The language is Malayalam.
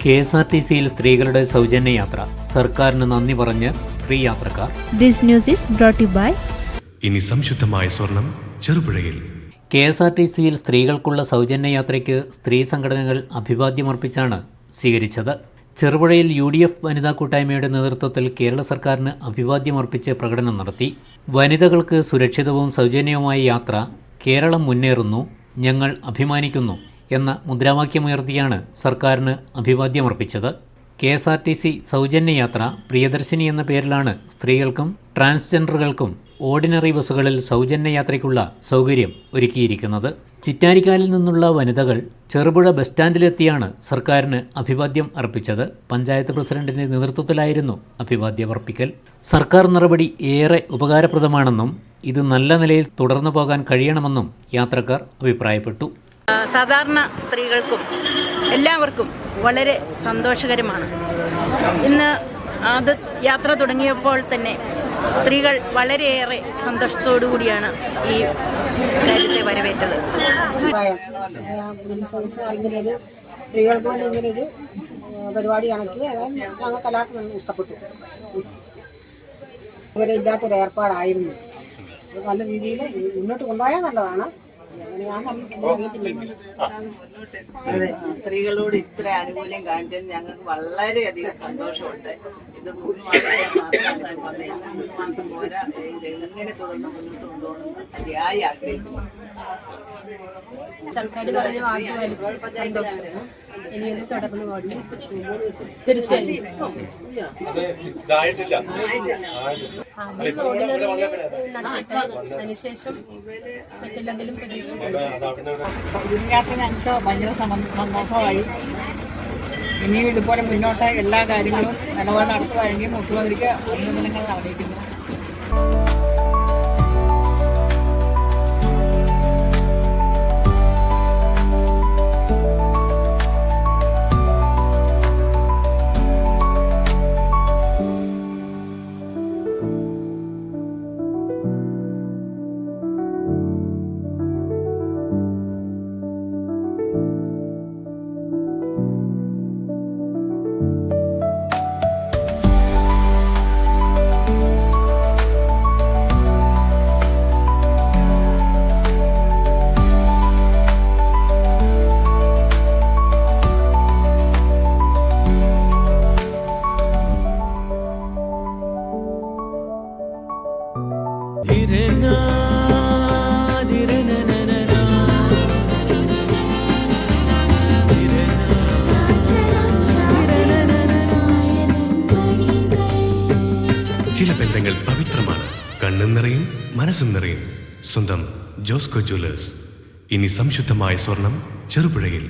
KSRTCയിൽ സ്ത്രീകളുടെ സൗജന്യ യാത്ര. സർക്കാരിന് നന്ദി പറഞ്ഞ് സ്ത്രീ യാത്രക്കാർ. This news is brought to you by ഇനി സംശുദ്ധമായ സ്വർണം ചെറുപുഴയിൽ. KSRTCയിൽ സ്ത്രീകൾക്കുള്ള സൗജന്യ യാത്രയ്ക്ക് സ്ത്രീ സംഘടനകൾ അഭിവാദ്യമർപ്പിച്ചാണ് സ്വീകരിച്ചത്. ചെറുപുഴയിൽ UDF വനിതാ കൂട്ടായ്മയുടെ നേതൃത്വത്തിൽ കേരള സർക്കാരിന് അഭിവാദ്യമർപ്പിച്ച് പ്രകടനം നടത്തി. വനിതകൾക്ക് സുരക്ഷിതവും സൗജന്യവുമായ യാത്ര, കേരളം മുന്നേറുന്നു, ഞങ്ങൾ അഭിമാനിക്കുന്നു എന്ന മുദ്രാവാക്യമുയർത്തിയാണ് സർക്കാരിന് അഭിവാദ്യമർപ്പിച്ചത്. KSRTC സൗജന്യ യാത്ര പ്രിയദർശിനി എന്ന പേരിലാണ് സ്ത്രീകൾക്കും ട്രാൻസ്ജെൻഡറുകൾക്കും ഓർഡിനറി ബസ്സുകളിൽ സൗജന്യ യാത്രയ്ക്കുള്ള സൗകര്യം ഒരുക്കിയിരിക്കുന്നത്. ചിറ്റാരിക്കാലിൽ നിന്നുള്ള വനിതകൾ ചെറുപുഴ ബസ് സ്റ്റാൻഡിലെത്തിയാണ് സർക്കാരിന് അഭിവാദ്യം അർപ്പിച്ചത്. പഞ്ചായത്ത് പ്രസിഡന്റിന്റെ നേതൃത്വത്തിലായിരുന്നു അഭിവാദ്യമർപ്പിക്കൽ. സർക്കാർ നടപടി ഏറെ ഉപകാരപ്രദമാണെന്നും ഇത് നല്ല നിലയിൽ തുടർന്നു പോകാൻ കഴിയണമെന്നും യാത്രക്കാർ അഭിപ്രായപ്പെട്ടു. സാധാരണ സ്ത്രീകൾക്കും എല്ലാവർക്കും വളരെ സന്തോഷകരമാണ്. ഇന്ന് അത് യാത്ര തുടങ്ങിയപ്പോൾ തന്നെ സ്ത്രീകൾ വളരെയേറെ സന്തോഷത്തോടു കൂടിയാണ് ഈ കാര്യത്തെ വരവേറ്റത്. സ്ത്രീകൾക്ക് വേണ്ടി ഇങ്ങനൊരു പരിപാടിയാണെങ്കിൽ ഞങ്ങൾക്ക് എല്ലാവർക്കും ഇഷ്ടപ്പെട്ടു. ഇതുവരെ ഇല്ലാത്തൊരു ഏർപ്പാടായിരുന്നു. നല്ല രീതിയിൽ മുന്നോട്ട് കൊണ്ടുപോയാൽ നല്ലതാണ്. സ്ത്രീകളോട് ഇത്ര ആനുകൂല്യം കാണിച്ചത് ഞങ്ങൾക്ക് വളരെയധികം സന്തോഷമുണ്ട്. ഇത് 3 മാസം മാത്രമാണ് വന്നിരുന്നത്. 3 മാസം പോരാ, ഇത് എങ്ങനെ തുടർന്ന് മുന്നോട്ട് കൊണ്ടുപോകണമെന്ന് അതിയായി ആഗ്രഹിക്കുന്നു. സർക്കാർ പറഞ്ഞ വാക്ക് വലിച്ചു സന്തോഷം. ഇനി ഇത് തുടർന്ന് പോകട്ടെ. തീർച്ചയായും ആദ്യം ഓർഡിനറിയിൽ നടക്കട്ടെ, അതിനുശേഷം മറ്റെന്തെങ്കിലും പ്രതീക്ഷിക്കുന്നു. യാത്ര ഞങ്ങൾക്ക് ഭയങ്കര സന്തോഷമായി. ഇനിയും ഇതുപോലെ മുന്നോട്ട് എല്ലാ കാര്യങ്ങളും നല്ലപോലെ നടത്തുകയാണെങ്കിൽ മുഖ്യമന്ത്രിക്ക് അഭിനന്ദനങ്ങൾ അറിയിക്കുന്നു. ചില ബന്ധങ്ങൾ പവിത്രമാണ്. കണ്ണും നിറയും മനസ്സും നിറയും. സ്വന്തം ജോസ്കോ ജ്വല്ലേഴ്സ്. ഇനി സംശുദ്ധമായ സ്വർണം ചെറുപുഴയിൽ.